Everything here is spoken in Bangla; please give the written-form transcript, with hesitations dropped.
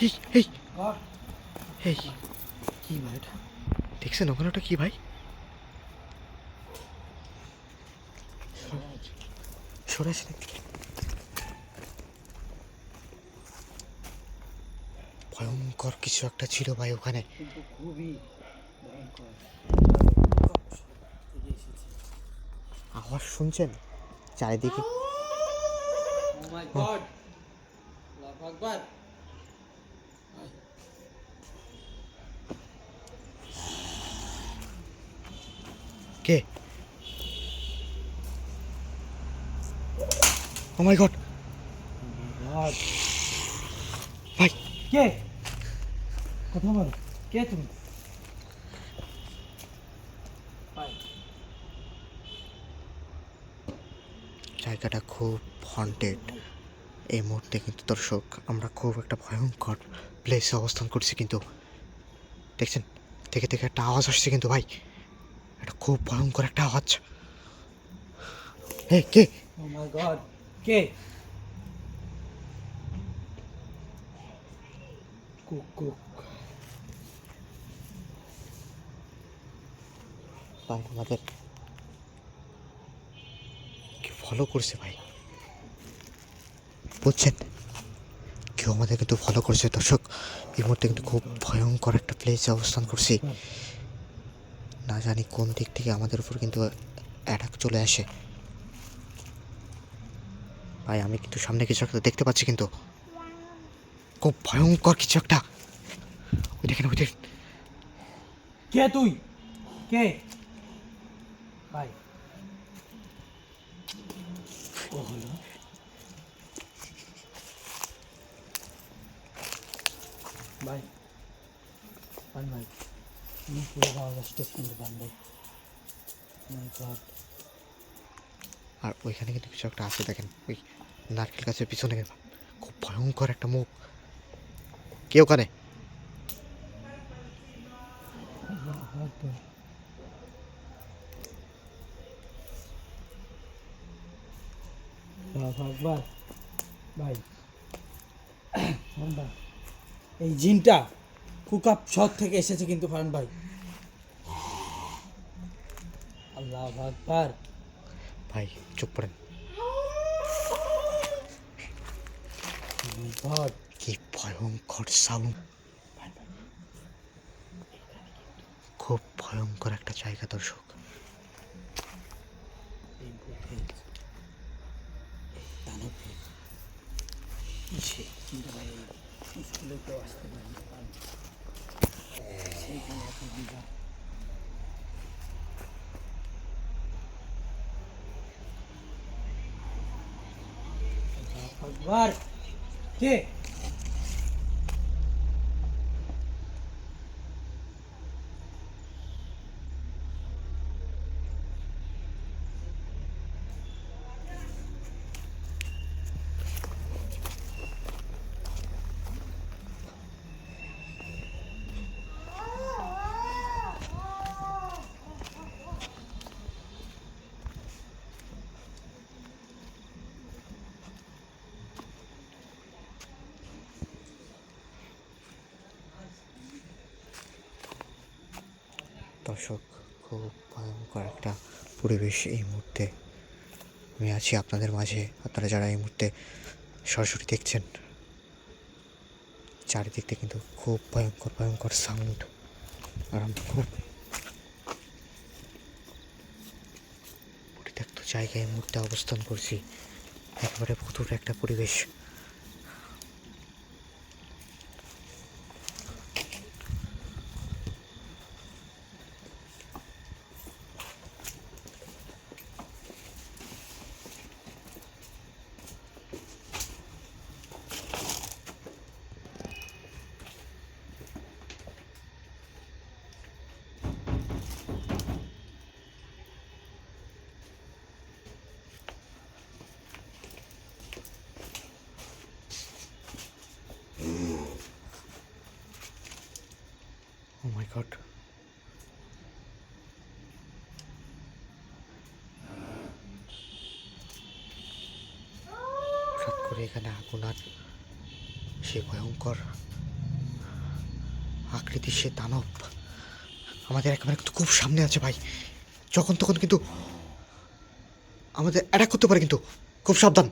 এই এই আর এই কি ভাই এটা? দেখছেন ওখানে ওটা কি ভাই? সরে আসেন একটু। ভয়ঙ্কর কিছু একটা ছিল ভাই ওখানে। কিন্তু খুবই ভয়ঙ্কর থেকে এসেছে। আওয়াজ শুনছেন চারিদিকে? ও মাই গড, আল্লাহু আকবার। কে? ও মাই গড গড, ভাই, কে? কথা বলো, কে তুমি? ভাই জায়গাটা খুব হন্টেড। এই মুহূর্তে কিন্তু দর্শক আমরা খুব একটা ভয়ঙ্কর প্লেসে অবস্থান করছি, কিন্তু দেখছেন থেকে থেকে একটা আওয়াজ আসছে কিন্তু ভাই, এটা খুব ভয়ঙ্কর একটা আওয়াজ। হে কে? ও মাই গড, কে? কুক কুক। ভাই আমাদের কি ফলো করছে ভাই, বুঝছেন? কেউ আমাদের কিন্তু ফলো করছে দর্শক। এই মুহূর্তে কিন্তু খুব ভয়ঙ্কর একটা প্লেসে অবস্থান করছি, না জানি কোন দিক থেকে আমাদের উপর কিন্তু অ্যাটাক চলে আসে। ভাই আমি কিন্তু সামনে কিছু একটা দেখতে পাচ্ছি, কিন্তু খুব ভয়ঙ্কর কিছু একটা। ওই দেখেন ওই দেখেন। কে তুই? কে? ভাই ও হলো ভাই, পান ভাই, তুমি পুরো আওয়াজ স্টেপ কিন্তু পান ভাই। মাই গড, আর ওইখানে কিন্তু কিছু একটা আছে দেখেন, ওই নারকেল গাছের পিছনে খুব ভয়ঙ্কর একটা মুখ। কে ওখানে? আল্লাহু আকবার। ভাই ফারহান ভাই, এই জিনটা কুকাপ শহর থেকে এসেছে কিন্তু ফারহান ভাই। আল্লাহু আকবার। ভাই চুপ করেন। মাই গড, কি ভয়ঙ্কর সাউন্ড, খুব ভয়ঙ্কর একটা জায়গা দর্শক। এই ভূতের, এই দানবের কিসে কিন্তু ভাই এই স্কুলে কেউ আসতে পারে না, কারণ সেইখানে এত বিঘা। আল্লাহু আকবার। কে? দর্শক খুব ভয়ঙ্কর একটা পরিবেশ এই মুহূর্তে। আমি আছি আপনাদের মাঝে, আপনারা যারা এই মুহূর্তে সরাসরি দেখছেন, চারিদিক থেকে কিন্তু খুব ভয়ঙ্কর ভয়ঙ্কর সাউন্ড। আর আমরা খুব পরিত্যক্ত জায়গায় এই মুহূর্তে অবস্থান করছি, একেবারে ভুতুর একটা পরিবেশ। ও মাই গড, হঠাৎ করে এখানে আগুন, আর সেই ভয়ঙ্কর আকৃতির সে দানব আমাদের একেবারে কিন্তু খুব সামনে আছে ভাই। যখন তখন কিন্তু আমাদের অ্যাটাক করতে পারে, কিন্তু খুব সাবধান।